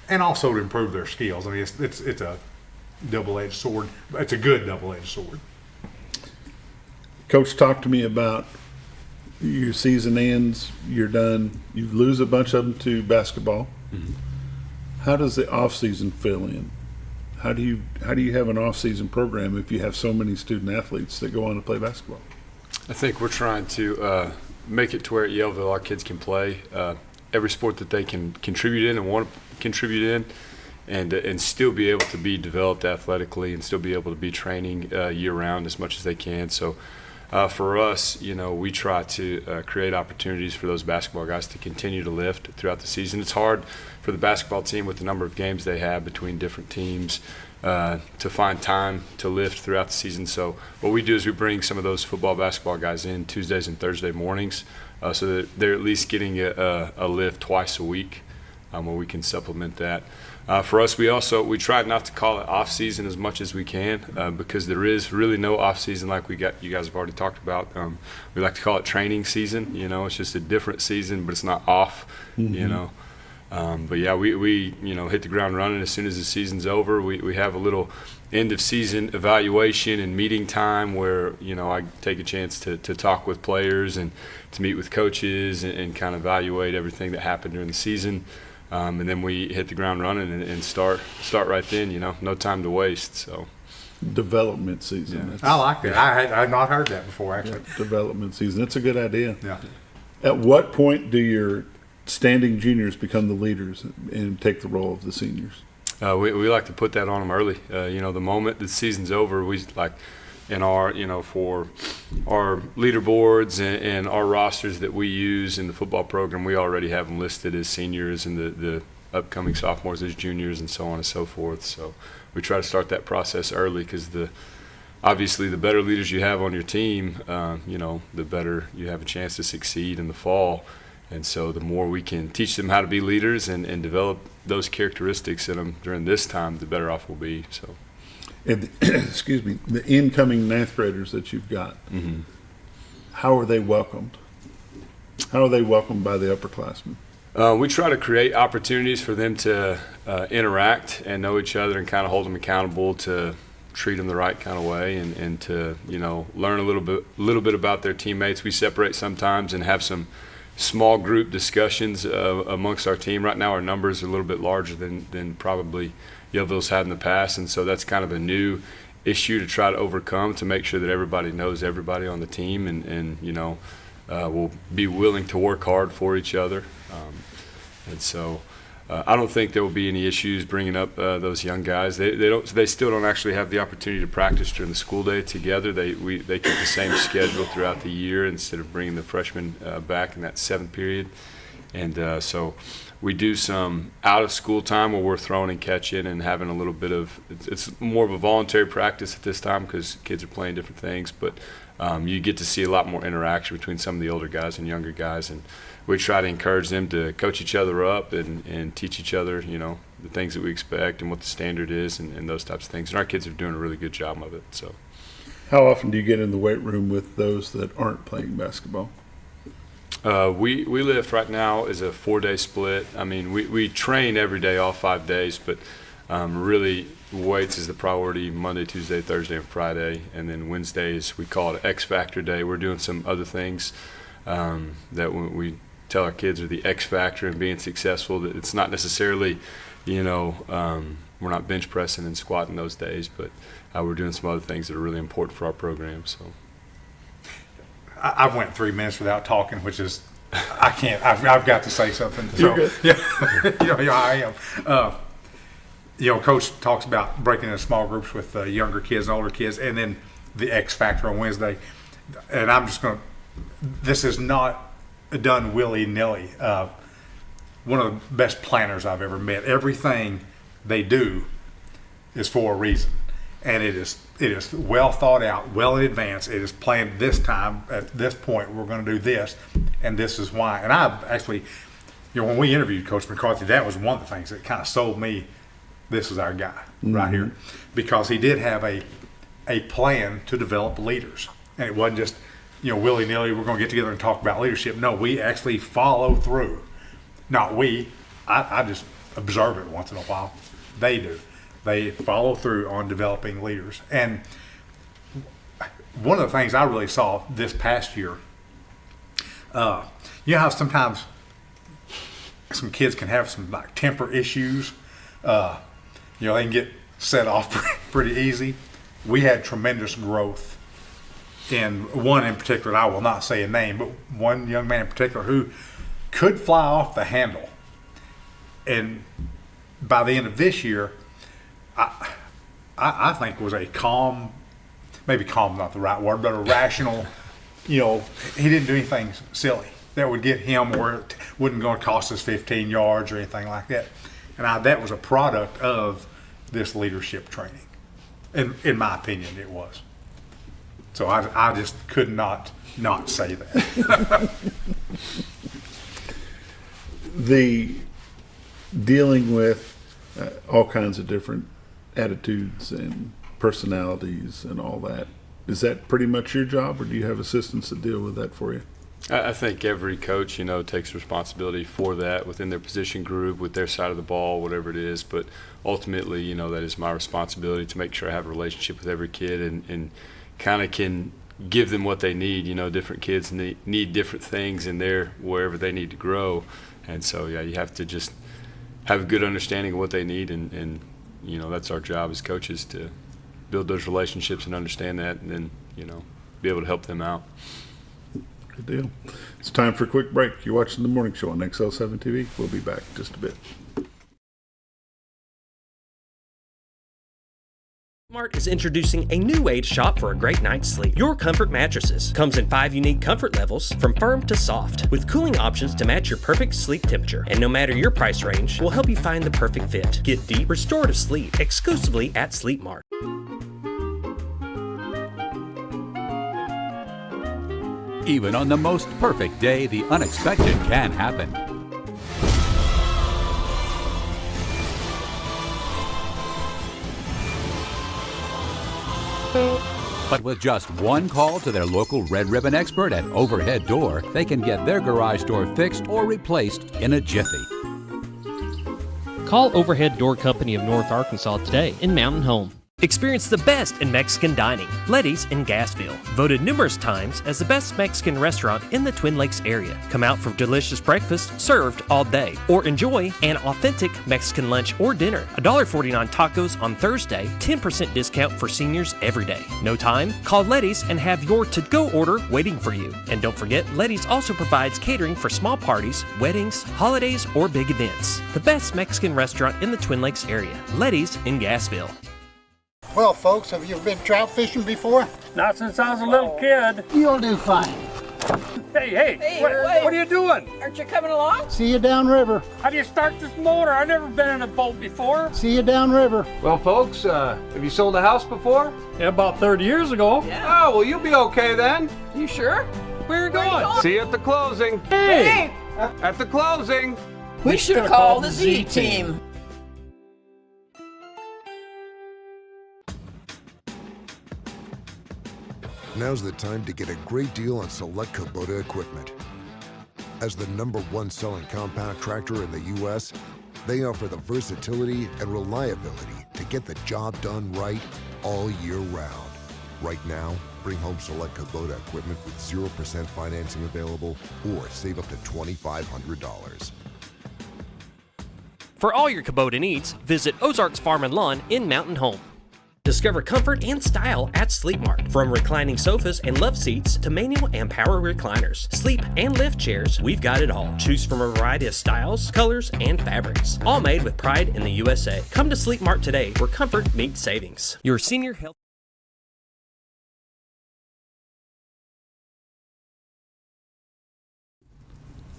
and also to improve their skills. I mean, it's a double-edged sword. It's a good double-edged sword. Coach, talk to me about your season ends, you're done, you lose a bunch of them to basketball. How does the off season fill in? How do you have an off season program if you have so many student athletes that go on to play basketball? I think we're trying to make it to where at Yellville our kids can play every sport that they can contribute in and want to contribute in, and still be able to be developed athletically and still be able to be training year round as much as they can. So for us, you know, we try to create opportunities for those basketball guys to continue to lift throughout the season. It's hard for the basketball team with the number of games they have between different teams to find time to lift throughout the season. So what we do is we bring some of those football, basketball guys in Tuesdays and Thursday mornings so that they're at least getting a lift twice a week where we can supplement that. For us, we try not to call it off season as much as we can because there is really no off season like you guys have already talked about. We like to call it training season. You know, it's just a different season, but it's not off. You know, but yeah, we you know hit the ground running as soon as the season's over. We have a little end of season evaluation and meeting time where you know I take a chance to talk with players and to meet with coaches and kind of evaluate everything that happened during the season. And then we hit the ground running and start right then, you know, no time to waste. So, development season. Yeah. I like that. I had not heard that before, actually. Yeah, development season. It's a good idea. Yeah. At what point do your standing juniors become the leaders and take the role of the seniors? We like to put that on them early. You know, the moment the season's over, we like in our, you know, for our leaderboards and our rosters that we use in the football program, we already have them listed as seniors and the upcoming sophomores as juniors and so on and so forth. So we try to start that process early because the obviously, the better leaders you have on your team, the better you have a chance to succeed in the fall. And so the more we can teach them how to be leaders and develop those characteristics in them during this time, the better off we'll be. So, And excuse me, the incoming ninth graders that you've got, how are they welcomed? How are they welcomed by the upperclassmen? We try to create opportunities for them to interact and know each other and kind of hold them accountable to treat them the right kind of way and to, learn a little bit about their teammates. We separate sometimes and have some small group discussions amongst our team. Right now our numbers are a little bit larger than probably Yellville's had in the past, and so that's kind of a new issue to try to overcome, to make sure that everybody knows everybody on the team and will be willing to work hard for each other. And so I don't think there will be any issues bringing up those young guys. They still don't actually have the opportunity to practice during the school day together. They keep the same schedule throughout the year instead of bringing the freshmen back in that 7th period. And so we do some out of school time where we're throwing and catching and having a little bit of, it's more of a voluntary practice at this time because kids are playing different things, but you get to see a lot more interaction between some of the older guys and younger guys, and we try to encourage them to coach each other up and teach each other, the things that we expect and what the standard is and those types of things. And our kids are doing a really good job of it. So, how often do you get in the weight room with those that aren't playing basketball? We lift right now is a 4-day split. I mean, we train every day, all 5 days, but really weights is the priority Monday, Tuesday, Thursday, and Friday. And then Wednesdays, we call it X Factor Day. We're doing some other things that we tell our kids are the X factor in being successful. That it's not necessarily, we're not bench pressing and squatting those days, but we're doing some other things that are really important for our program. So I went 3 minutes without talking, which is I can't. I've got to say something. So, You're good. I am. Coach talks about breaking into small groups with younger kids and older kids, and then the X factor on Wednesday. And I'm just going to. This is not done willy-nilly. One of the best planners I've ever met. Everything they do is for a reason, and it is well thought out, well in advance. It is planned this time, at this point, we're going to do this, and this is why. And I've actually, when we interviewed Coach McCarthy, that was one of the things that kind of sold me, this is our guy right here, because he did have a plan to develop leaders, and it wasn't just, willy-nilly, we're going to get together and talk about leadership. No, we actually follow through. Not we. I just observe it once in a while. They do. They follow through on developing leaders. And one of the things I really saw this past year, you know how sometimes some kids can have some temper issues. They can get set off pretty easy. We had tremendous growth in one in particular, I will not say a name, but one young man in particular who could fly off the handle. And by the end of this year, I think was a calm, maybe calm is not the right word, but a rational, he didn't do anything silly that would get him where it wouldn't going to cost us 15 yards or anything like that. And that was a product of this leadership training. In my opinion, it was. So I just could not say that. The dealing with all kinds of different attitudes and personalities and all that, is that pretty much your job, or do you have assistants that deal with that for you? I think every coach, takes responsibility for that within their position group, with their side of the ball, whatever it is. But ultimately, that is my responsibility to make sure I have a relationship with every kid and kind of can give them what they need. Different kids need different things in wherever they need to grow. And so, you have to just have a good understanding of what they need. And that's our job as coaches, to build those relationships and understand that, and then, be able to help them out. Good deal. It's time for a quick break. You're watching The Morning Show on XL7-TV. We'll be back in just a bit. Smart is introducing a new way to shop for a great night's sleep. Your Comfort Mattresses comes in 5 unique comfort levels, from firm to soft, with cooling options to match your perfect sleep temperature. And no matter your price range, we'll help you find the perfect fit. Get deep, restorative sleep exclusively at Sleep Mart. Even on the most perfect day, the unexpected can happen. But with just one call to their local Red Ribbon expert at Overhead Door, they can get their garage door fixed or replaced in a jiffy. Call Overhead Door Company of North Arkansas today in Mountain Home. Experience the best in Mexican dining. Letty's in Gassville. Voted numerous times as the best Mexican restaurant in the Twin Lakes area. Come out for delicious breakfast served all day. Or enjoy an authentic Mexican lunch or dinner. $1.49 tacos on Thursday. 10% discount for seniors every day. No time? Call Letty's and have your to-go order waiting for you. And don't forget, Letty's also provides catering for small parties, weddings, holidays, or big events. The best Mexican restaurant in the Twin Lakes area. Letty's in Gassville. Well, folks, have you been trout fishing before? Not since I was a little kid. You'll do fine. Hey, what are you doing? Aren't you coming along? See you downriver. How do you start this motor? I've never been in a boat before. See you downriver. Well, folks, have you sold a house before? Yeah, about 30 years ago. Yeah. Oh, well, you'll be okay then. You sure? Where are you going? See you at the closing. Hey! At the closing. We should have called the Z-Team. Now's the time to get a great deal on select Kubota equipment. As the #1 selling compact tractor in the U.S., they offer the versatility and reliability to get the job done right all year round. Right now, bring home select Kubota equipment with 0% financing available or save up to $2,500. For all your Kubota needs, visit Ozarks Farm and Lawn in Mountain Home. Discover comfort and style at Sleep Mart. From reclining sofas and love seats to manual and power recliners, sleep and lift chairs, we've got it all. Choose from a variety of styles, colors, and fabrics. All made with pride in the USA. Come to Sleep Mart today where comfort meets savings. Your senior health.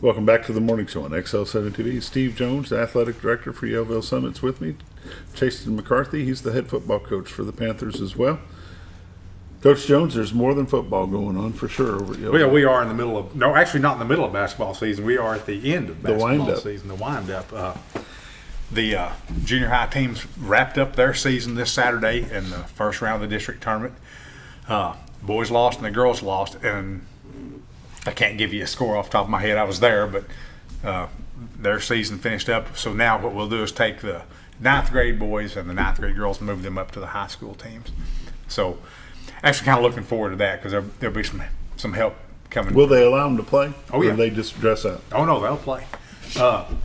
Welcome back to the morning show on XL7-TV. Steve Jones, the athletic director for Yellville Summit's with me. Chaseton McCarthy, he's the head football coach for the Panthers as well. Coach Jones, there's more than football going on for sure over at Yellville. Well, we are in the middle of, no, actually not in the middle of basketball season. We are at the end of basketball season, the wind-up. The junior high teams wrapped up their season this Saturday in the first round of the district tournament. Boys lost and the girls lost, and I can't give you a score off the top of my head. I was there, but their season finished up. So now what we'll do is take the 9th grade boys and the 9th grade girls and move them up to the high school teams. So actually kind of looking forward to that because there'll be some help coming. Will they allow them to play? Oh, yeah. Or do they just dress up? Oh, no, they'll play.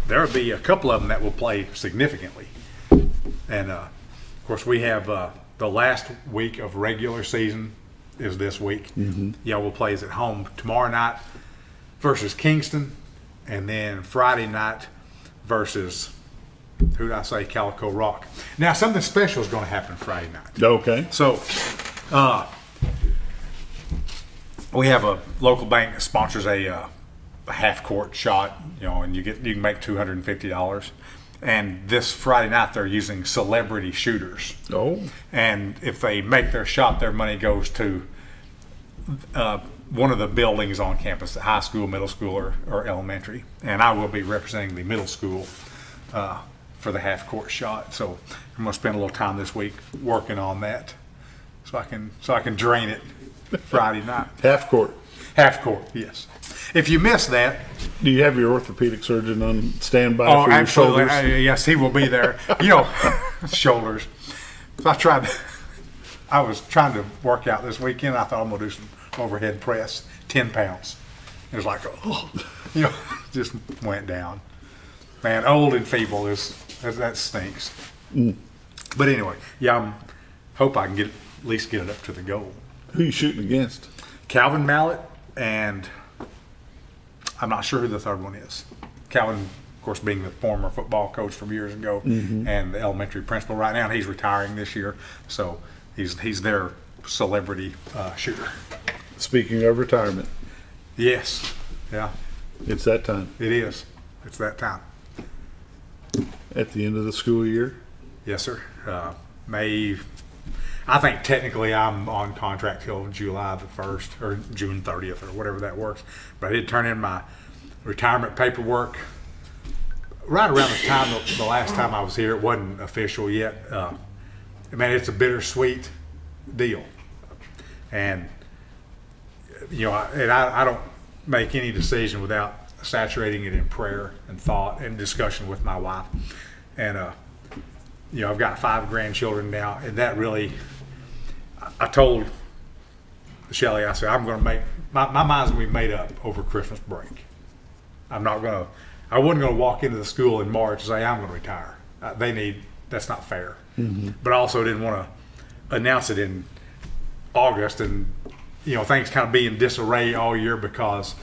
There'll be a couple of them that will play significantly. And, of course, we have the last week of regular season is this week. Mm-hmm. Yellville plays at home tomorrow night versus Kingston, and then Friday night versus, who did I say, Calico Rock. Now, something special is going to happen Friday night. Okay. So, we have a local bank that sponsors a half-court shot, and you can make $250. And this Friday night, they're using celebrity shooters. Oh. And if they make their shot, their money goes to one of the buildings on campus, the high school, middle school, or elementary. And I will be representing the middle school for the half-court shot. So I'm going to spend a little time this week working on that so I can drain it Friday night. Half-court. Half-court, yes. If you miss that, do you have your orthopedic surgeon on standby for your shoulders? Yes, he will be there. Shoulders. So I was trying to work out this weekend. I thought I'm going to do some overhead press, 10 pounds. It was like, just went down. Man, old and feeble that stinks. Mm. But anyway, I hope I can at least get it up to the goal. Who are you shooting against? Calvin Mallett and I'm not sure who the third one is. Calvin, of course, being the former football coach from years ago, mm-hmm. and the elementary principal right now, and he's retiring this year, so he's their celebrity shooter. Speaking of retirement. Yes. Yeah. It's that time. It is. It's that time. At the end of the school year? Yes, sir. May. I think technically I'm on contract till July the 1st or June 30th or whatever that works. But I did turn in my retirement paperwork right around the time the last time I was here. It wasn't official yet. Man, it's a bittersweet deal, and I don't make any decision without saturating it in prayer and thought and discussion with my wife. And I've got 5 grandchildren now, and that really, I told Shelly, I said, I'm going to make my mind's going to be made up over Christmas break. I wasn't going to walk into the school in March and say I'm going to retire. That's not fair. Mm-hmm. But I also didn't want to announce it in August and things kind of be in disarray all year because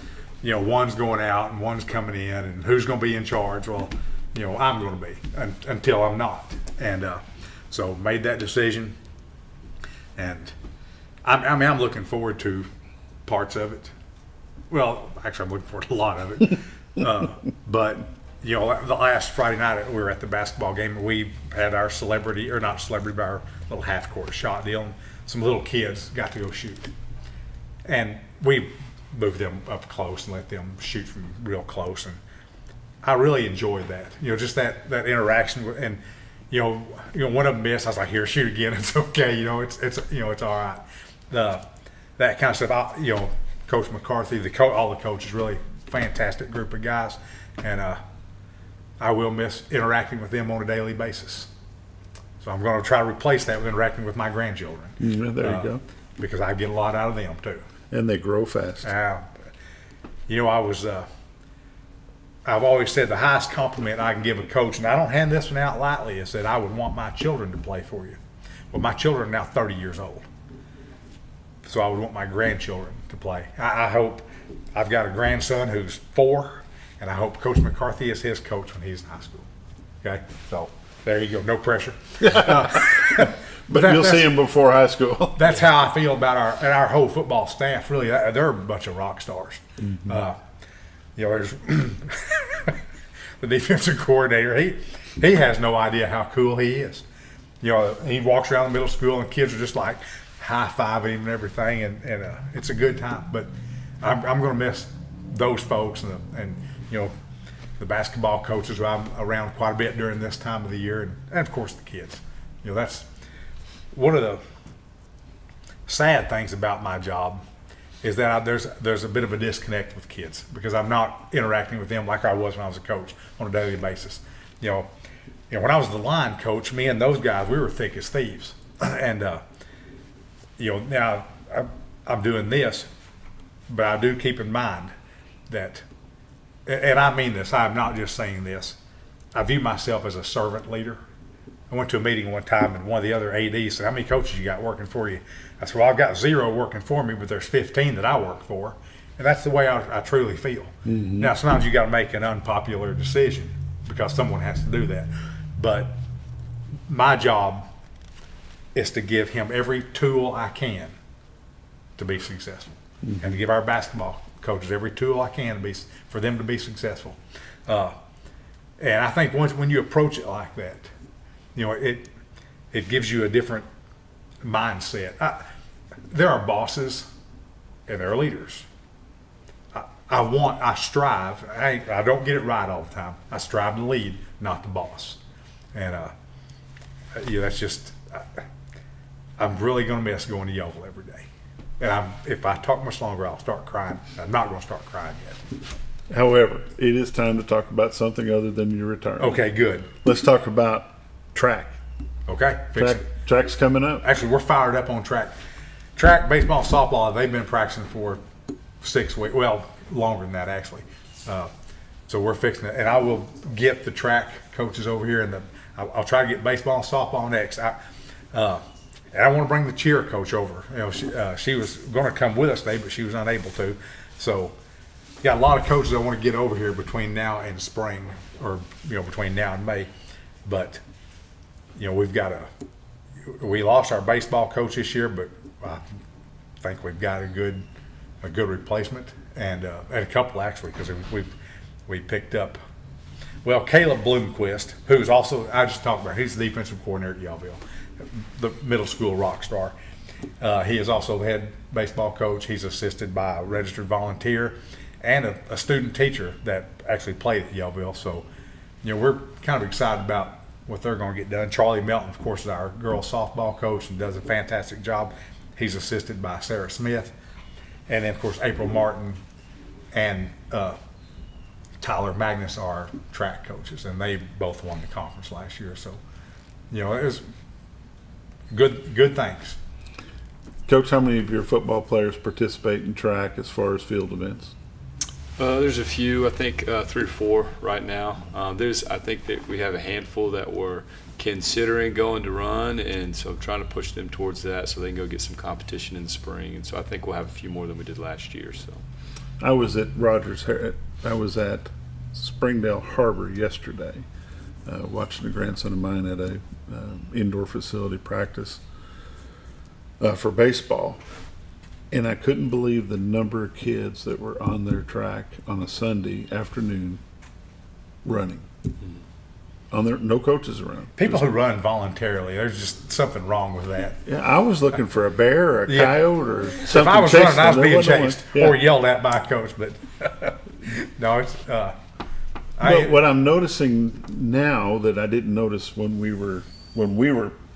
one's going out and one's coming in, and who's going to be in charge? Well, I'm going to be until I'm not. And so made that decision, and I'm looking forward to parts of it. Well, actually, I'm looking forward to a lot of it. But the last Friday night we were at the basketball game, and we had our celebrity, or not celebrity, but our little half-court shot deal, and some little kids got to go shoot. And we moved them up close and let them shoot from real close, and I really enjoyed that. Just that interaction with, and one of them missed. I was like, "Here, shoot again. It's okay. It's all right." That kind of stuff. Coach McCarthy, all the coaches, really fantastic group of guys, and I will miss interacting with them on a daily basis. So I'm going to try to replace that with interacting with my grandchildren. There you go. Because I get a lot out of them too. And they grow fast. I've always said the highest compliment I can give a coach, and I don't hand this one out lightly, is that I would want my children to play for you. Well, my children are now 30 years old, so I would want my grandchildren to play. I hope I've got a grandson who's 4, and I hope Coach McCarthy is his coach when he's in high school. Okay, so there you go. No pressure. But you'll see him before high school. That's how I feel about our whole football staff. Really, they're a bunch of rock stars. Mm-hmm. There's the defensive coordinator. He has no idea how cool he is. He walks around the middle school and kids are just like high-fiving him and everything, and it's a good time. But I'm going to miss those folks and the basketball coaches who I'm around quite a bit during this time of the year, and of course the kids. That's one of the sad things about my job is that there's a bit of a disconnect with kids because I'm not interacting with them like I was when I was a coach on a daily basis. When I was the line coach, me and those guys, we were thick as thieves. And now I'm doing this, but I do keep in mind that, and I mean this, I'm not just saying this, I view myself as a servant leader. I went to a meeting one time, and one of the other ADs said, "How many coaches you got working for you?" I said, "Well, I've got 0 working for me, but there's 15 that I work for." And that's the way I truly feel. Mm-hmm. Now, sometimes you got to make an unpopular decision because someone has to do that. But my job is to give him every tool I can to be successful, and to give our basketball coaches every tool I can for them to be successful. And I think when you approach it like that, it gives you a different mindset. There are bosses and there are leaders. I strive. I don't get it right all the time. I strive to lead, not the boss. And that's just. I'm really going to miss going to Yellville every day. And if I talk much longer, I'll start crying. I'm not going to start crying yet. However, it is time to talk about something other than your retirement. Okay, good. Let's talk about track. Okay. Track's coming up. Actually, we're fired up on track. Track, baseball, softball, they've been practicing for 6 weeks. Well, longer than that, actually. So we're fixing it. And I will get the track coaches over here, and I'll try to get baseball and softball next. And I want to bring the cheer coach over. She was going to come with us today, but she was unable to. So, got a lot of coaches I want to get over here between now and spring, or between now and May. But we lost our baseball coach this year, but I think we've got a good replacement, and a couple actually, because we picked up. Well, Caleb Bloomquist, who's also, I just talked about, he's the defensive coordinator at Yellville. the middle school rock star. He is also the head baseball coach. He's assisted by a registered volunteer and a student teacher that actually played at Yellville. So, we're kind of excited about what they're going to get done. Charlie Melton, of course, is our girls softball coach and does a fantastic job. He's assisted by Sarah Smith. And then, of course, April Martin and Tyler Magnus are track coaches, and they both won the conference last year. So, it was good things. Coach, how many of your football players participate in track as far as field events? There's a few, I think 3 or 4 right now. I think that we have a handful that we're considering going to run, and so I'm trying to push them towards that so they can go get some competition in the spring. And so I think we'll have a few more than we did last year. So I was at Springdale Harbor yesterday, watching a grandson of mine at a indoor facility practice for baseball. And I couldn't believe the number of kids that were on their track on a Sunday afternoon running. No coaches around. People who run voluntarily, there's just something wrong with that. Yeah, I was looking for a bear or a coyote or something. If I was running, I was being chased Yeah. or yelled at by a coach. But no, it's. But what I'm noticing now that I didn't notice when we were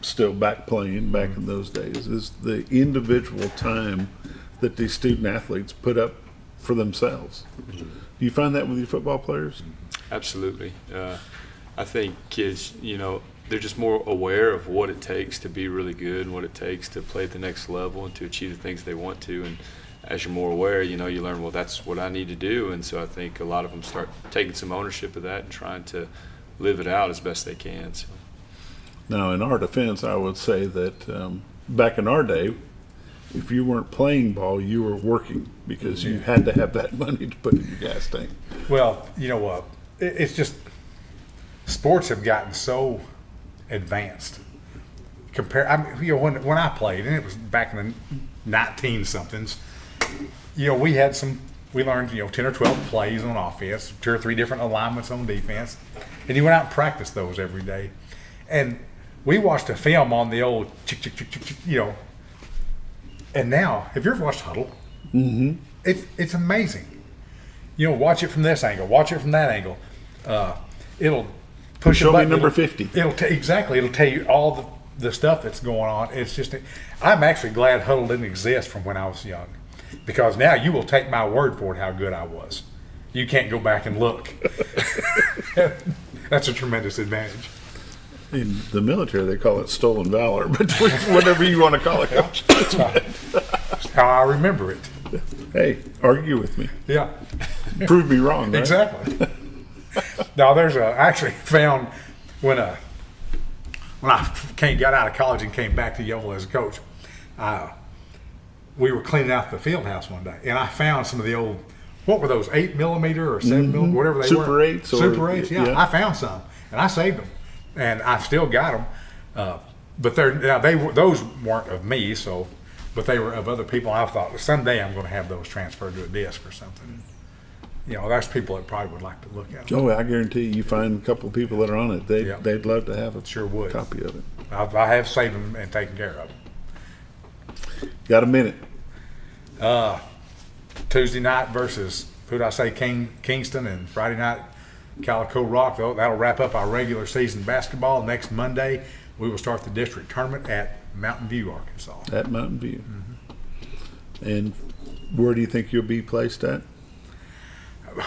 still playing back in those days is the individual time that these student athletes put up for themselves. Do you find that with your football players? Absolutely. I think kids, they're just more aware of what it takes to be really good and what it takes to play at the next level and to achieve the things they want to. And as you're more aware, you learn, well, that's what I need to do. And so I think a lot of them start taking some ownership of that and trying to live it out as best they can. So. Now, in our defense, I would say that back in our day, if you weren't playing ball, you were working because you had to have that money to put in your gas tank. Well, it's just sports have gotten so advanced. When I played, and it was back in the 19-somethings, we learned 10 or 12 plays on offense, 2 or 3 different alignments on defense, and you went out and practiced those every day. And we watched a film on the old and now, have you ever watched Huddle? Mm-hmm. It's amazing. Watch it from this angle, watch it from that angle. It'll push Show me number 50. It'll tell you all the stuff that's going on. It's just, I'm actually glad Huddle didn't exist from when I was young, because now you will take my word for it how good I was. You can't go back and look. That's a tremendous advantage. In the military, they call it stolen valor, but whatever you want to call it. That's right. That's how I remember it. Hey, argue with me. Yeah. Prove me wrong, right? Exactly. Now, I actually found when I got out of college and came back to Yellville as a coach, we were cleaning out the field house one day, and I found some of the old, what were those, 8mm or 7mm, whatever they Super were. 8s. Super 8s, yeah. I found some, and I saved them. And I still got them, but those weren't of me. But they were of other people. I thought someday I'm going to have those transferred to a disc or something. There's people that probably would like to look at them. Oh, I guarantee you find a couple of people that are on it. They'd love to have a copy of it. I have saved them and taken care of them. Got a minute? Tuesday night versus Kingston, and Friday night. Calico Rock. That'll wrap up our regular season basketball. Next Monday, we will start the district tournament at Mountain View, Arkansas. At Mountain View. Mm-hmm. And where do you think you'll be placed at?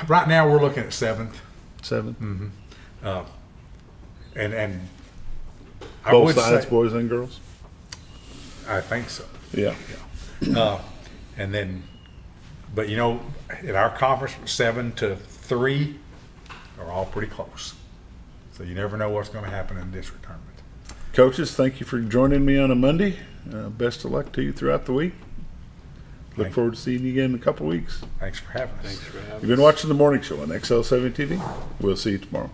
Right now, we're looking at 7th. 7th? Mm-hmm. And I both would sides, say, boys and girls? I think so. Yeah. And then, but in our conference, 7 to 3 are all pretty close. So you never know what's going to happen in the district tournament. Coaches, thank you for joining me on a Monday. Best of luck to you throughout the week. Look forward to seeing you again in a couple weeks. Thanks for having us. You've been watching The Morning Show on XL7-TV. We'll see you tomorrow.